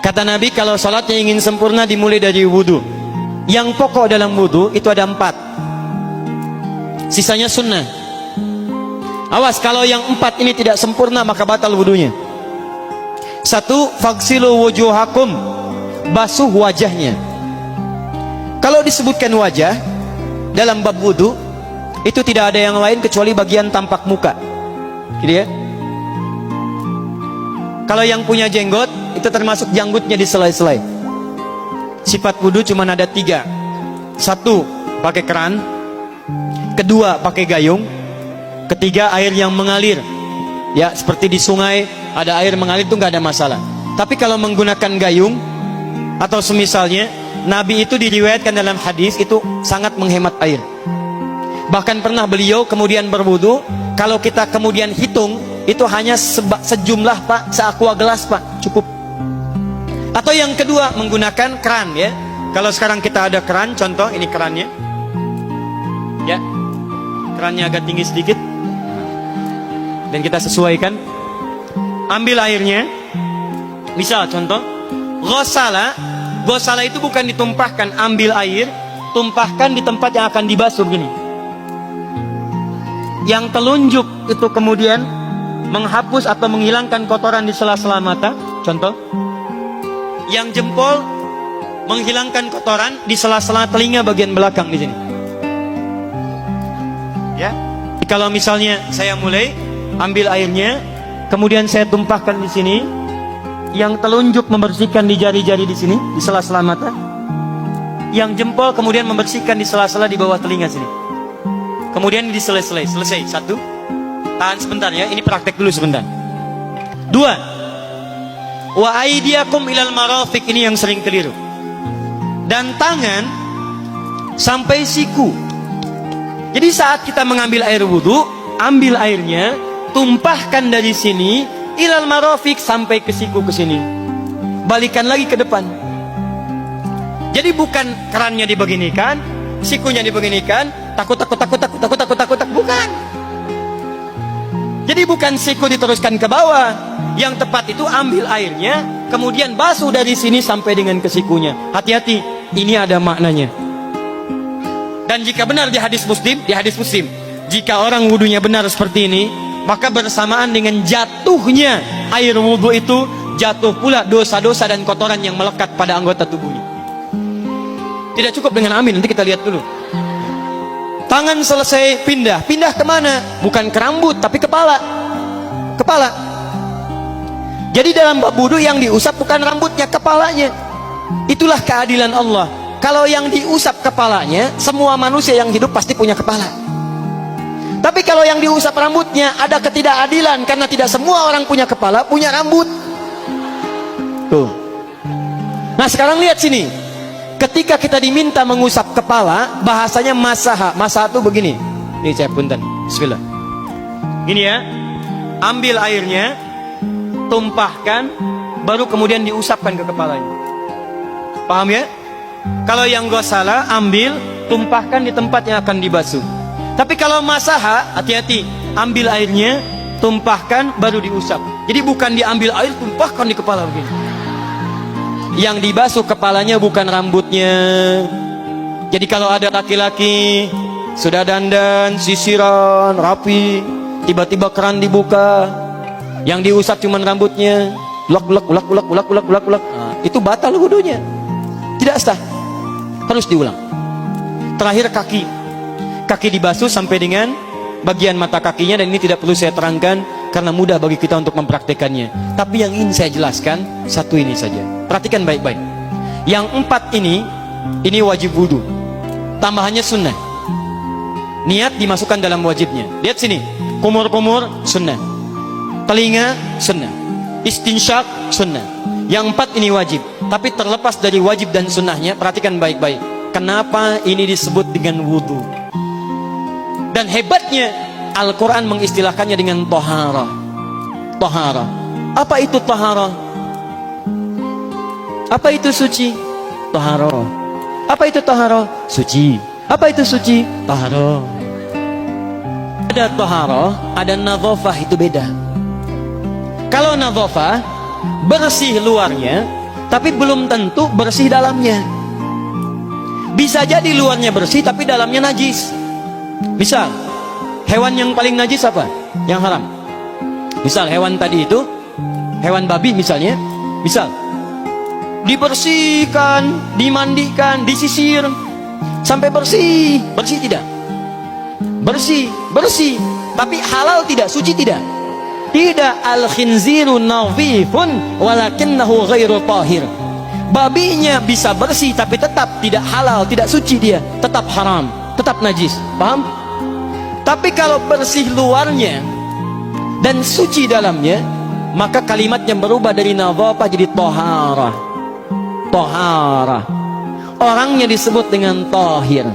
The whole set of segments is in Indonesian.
Kata Nabi, kalau sholatnya ingin sempurna dimulai dari wudhu. Yang pokok dalam wudhu itu ada 4. Sisanya sunnah. Awas, kalau yang 4 ini tidak sempurna maka batal wudhunya. 1. Faghsilu wujuhakum, basuh wajahnya. Kalau disebutkan wajah dalam bab wudhu, itu tidak ada yang lain kecuali bagian tampak muka, gitu ya. Kalau yang punya jenggot, itu termasuk janggutnya di selai-selai. Sifat wudhu cuma ada 3. 1, pakai keran. 2, pakai gayung. 3, air yang mengalir. Ya, seperti di sungai ada air mengalir, itu nggak ada masalah. Tapi kalau menggunakan gayung atau semisalnya, Nabi itu diriwayatkan dalam hadis itu sangat menghemat air. Bahkan pernah beliau kemudian berwudu, kalau kita kemudian hitung, itu hanya sejumlah Pak, seaqua gelas Pak, cukup. Atau yang kedua, menggunakan keran ya. Kalau sekarang kita ada keran, contoh ini kerannya. Ya. Kerannya agak tinggi sedikit. Dan kita sesuaikan. Ambil airnya. Misal contoh, ghosala. Ghosala itu bukan ditumpahkan, ambil air, tumpahkan di tempat yang akan dibasuh gini. Yang telunjuk itu kemudian menghapus atau menghilangkan kotoran di sela-sela mata, contoh. Yang jempol menghilangkan kotoran di sela-sela telinga bagian belakang di sini. Ya. Kalau misalnya saya mulai ambil airnya, kemudian saya tumpahkan di sini, yang telunjuk membersihkan di jari-jari di sini, di sela-sela mata. Yang jempol kemudian membersihkan di sela-sela di bawah telinga sini. Kemudian diselesai, selesai. 1. Tahan sebentar ya, ini praktek dulu sebentar. 2. Wa aydiyakum ilal marafiq, ini yang sering keliru. Dan tangan sampai siku. Jadi saat kita mengambil air wudhu, ambil airnya, tumpahkan dari sini ilal marafiq sampai ke siku ke sini. Balikan lagi ke depan. Jadi bukan kerannya dibeginikan, sikunya dibeginikan, takut, bukan. Jadi bukan siku diteruskan ke bawah. Yang tepat itu ambil airnya, kemudian basuh dari sini sampai dengan ke sikunya. Hati-hati, ini ada maknanya. Dan jika benar di hadis Muslim, jika orang wudunya benar seperti ini, maka bersamaan dengan jatuhnya air wudu itu, jatuh pula dosa-dosa dan kotoran yang melekat pada anggota tubuhnya. Tidak cukup dengan amin, nanti kita lihat dulu. Tangan selesai, pindah kemana? Bukan ke rambut, tapi kepala. Jadi dalam bab wudu yang diusap bukan rambutnya, kepalanya. Itulah keadilan Allah. Kalau yang diusap kepalanya, semua manusia yang hidup pasti punya kepala. Tapi kalau yang diusap rambutnya, ada ketidakadilan, karena tidak semua orang punya kepala, punya rambut. Tuh. Nah sekarang lihat sini. Ketika kita diminta mengusap kepala, bahasanya masaha. Masaha itu begini. Ini saya punten. Bismillah. Gini ya. Ambil airnya, tumpahkan, baru kemudian diusapkan ke kepalanya. Paham ya? Kalau yang ghosala, ambil, tumpahkan di tempat yang akan dibasuh. Tapi kalau masaha, hati-hati. Ambil airnya, tumpahkan, baru diusap. Jadi bukan diambil air, tumpahkan di kepala begini. Yang dibasuh kepalanya bukan rambutnya. Jadi kalau ada laki-laki sudah dandan, sisiran, rapi, tiba-tiba keran dibuka, yang diusap cuma rambutnya, ulak. Nah, itu batal wudunya. Tidak sah. Harus diulang. Terakhir kaki dibasuh sampai dengan bagian mata kakinya, dan ini tidak perlu saya terangkan karena mudah bagi kita untuk mempraktekannya. Tapi yang ingin saya jelaskan satu ini saja. Perhatikan baik-baik. Yang 4 ini wajib wudu. Tambahannya sunnah. Niat dimasukkan dalam wajibnya. Lihat sini. Kumur-kumur sunnah. Telinga sunnah. Istinsyak sunnah. Yang 4 ini wajib. Tapi terlepas dari wajib dan sunnahnya, perhatikan baik-baik. Kenapa ini disebut dengan wudu? Dan hebatnya Al-Quran mengistilahkannya dengan taharah. Taharah. Apa itu taharah? Apa itu suci? Taharah. Apa itu taharah? Suci. Apa itu suci? Taharah. Ada taharah, ada nadhafah, itu beda. Kalau nadhafah, bersih luarnya, tapi belum tentu bersih dalamnya. Bisa jadi luarnya bersih tapi dalamnya najis. Misal, hewan yang paling najis apa? Yang haram. Misal hewan tadi itu, hewan babi misalnya, misal dibersihkan, dimandikan, disisir sampai bersih. Bersih tidak? Bersih, bersih. Tapi halal tidak? Suci tidak? Tidak. Al-khinziru nadhifun walakinnahu ghairu tahir. Babinya bisa bersih tapi tetap tidak halal, tidak suci dia, tetap haram, tetap najis. Paham? Tapi kalau bersih luarnya dan suci dalamnya, maka kalimatnya berubah dari nadhafah jadi taharah. Taharah. Orangnya disebut dengan tahir.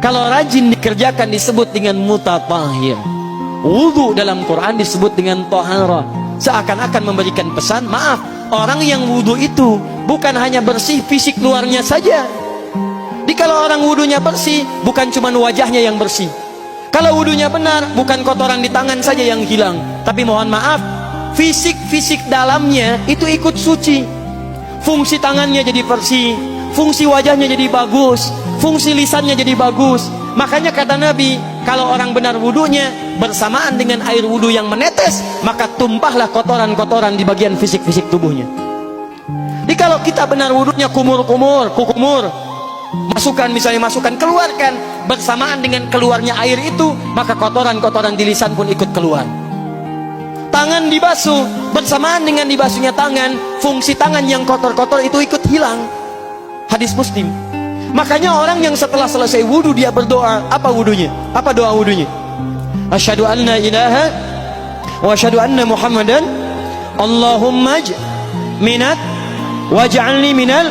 Kalau rajin dikerjakan disebut dengan mutatahhir. Wudu dalam Quran disebut dengan taharah. Seakan-akan memberikan pesan, maaf, orang yang wudu itu bukan hanya bersih fisik luarnya saja. Jadi kalau orang wudunya bersih, bukan cuma wajahnya yang bersih. Kalau wudunya benar, bukan kotoran di tangan saja yang hilang, tapi mohon maaf, fisik dalamnya itu ikut suci. Fungsi tangannya jadi bersih, fungsi wajahnya jadi bagus, fungsi lisannya jadi bagus. Makanya kata Nabi, kalau orang benar wudunya bersamaan dengan air wudu yang menetes, maka tumpahlah kotoran-kotoran di bagian fisik-fisik tubuhnya. Jadi kalau kita benar wudunya kumur-kumur, kukumur, masukkan, misalnya masukkan, keluarkan, bersamaan dengan keluarnya air itu, maka kotoran-kotoran di lisan pun ikut keluar. Tangan dibasuh, bersamaan dengan dibasuhnya tangan, fungsi tangan yang kotor-kotor itu ikut hilang. Hadis Muslim. Makanya orang yang setelah selesai wudu dia berdoa, apa wudunya? Apa doa wudunya? Asyhadu anna ilaha wa asyhadu anna Muhammadan Allahumma minat waj'alni minal,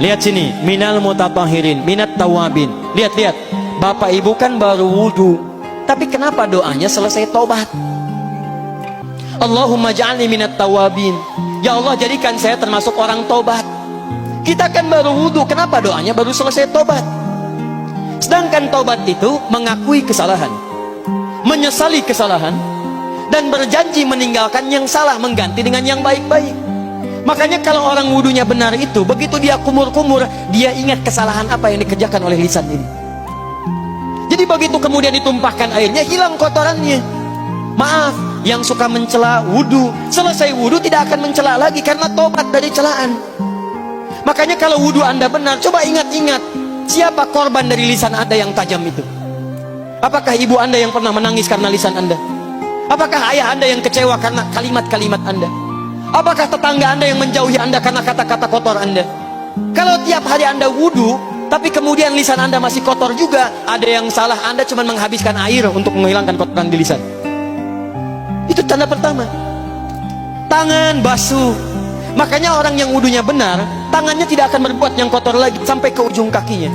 lihat sini, minal mutatahhirin, minat tawabin. Lihat, Bapak Ibu kan baru wudu, tapi kenapa doanya selesai tobat? Allahumma ja'alni minat tawabin. Ya Allah, jadikan saya termasuk orang tobat. Kita kan baru wudu, kenapa doanya baru selesai tobat? Sedangkan tobat itu mengakui kesalahan, menyesali kesalahan, dan berjanji meninggalkan yang salah, mengganti dengan yang baik-baik. Makanya kalau orang wudunya benar itu, begitu dia kumur-kumur, dia ingat kesalahan apa yang dikerjakan oleh lisan ini. Jadi begitu kemudian ditumpahkan airnya, hilang kotorannya. Maaf, yang suka mencela wudu, selesai wudu tidak akan mencela lagi karena tobat dari celaan. Makanya kalau wudu Anda benar, coba ingat-ingat, siapa korban dari lisan Anda yang tajam itu? Apakah ibu Anda yang pernah menangis karena lisan Anda? Apakah ayah Anda yang kecewa karena kalimat-kalimat Anda? Apakah tetangga Anda yang menjauhi Anda karena kata-kata kotor Anda? Kalau tiap hari Anda wudu, tapi kemudian lisan Anda masih kotor juga, ada yang salah. Anda cuma menghabiskan air untuk menghilangkan kotoran di lisan. Itu tanda pertama. Tangan basuh. Makanya orang yang wudunya benar, tangannya tidak akan berbuat yang kotor lagi sampai ke ujung kakinya.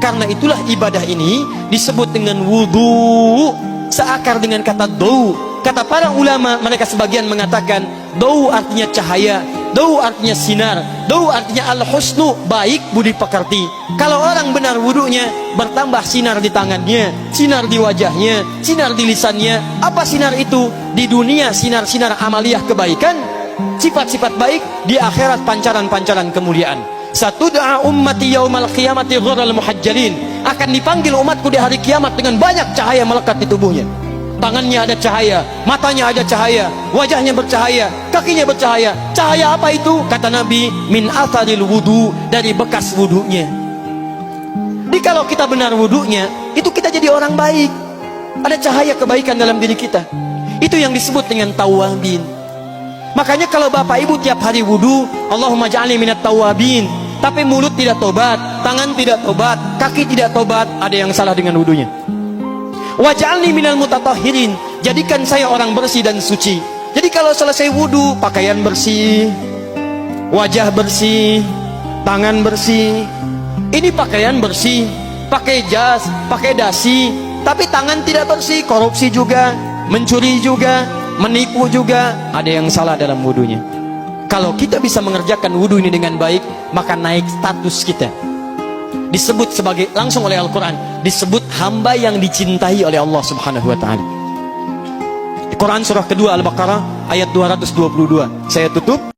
Karena itulah ibadah ini disebut dengan wudu, seakar dengan kata dau. Kata para ulama, mereka sebagian mengatakan dau artinya cahaya, dau artinya sinar, dau artinya al-husnu, baik budi pekerti. Kalau orang benar wudunya, bertambah sinar di tangannya, sinar di wajahnya, sinar di lisannya. Apa sinar itu? Di dunia sinar-sinar amaliyah kebaikan, sifat-sifat baik, di akhirat pancaran-pancaran kemuliaan. Satud'a ummati yaumal qiyamati ghurral muhajjalin, akan dipanggil umatku di hari kiamat dengan banyak cahaya melekat di tubuhnya. Tangannya ada cahaya, matanya ada cahaya, wajahnya bercahaya, kakinya bercahaya. Cahaya apa itu? Kata Nabi, min atharil wudu, dari bekas wudunya. Jadi kalau kita benar wudunya, itu kita jadi orang baik. Ada cahaya kebaikan dalam diri kita. Itu yang disebut dengan tawabin. Makanya kalau bapak ibu tiap hari wudu, Allahumma ja'alni minat tawabin, tapi mulut tidak tobat, tangan tidak tobat, kaki tidak tobat, ada yang salah dengan wudunya. Waj'alni minal mutatahhirin, jadikan saya orang bersih dan suci. Jadi kalau selesai wudu, pakaian bersih, wajah bersih, tangan bersih. Ini pakaian bersih, pakai jas, pakai dasi, tapi tangan tidak bersih, korupsi juga, mencuri juga, menipu juga, ada yang salah dalam wudunya. Kalau kita bisa mengerjakan wudu ini dengan baik, maka naik status kita. Disebut sebagai, langsung oleh Al-Quran, disebut hamba yang dicintai oleh Allah Subhanahu wa ta'ala. Di Quran surah kedua Al-Baqarah ayat 222. Saya tutup.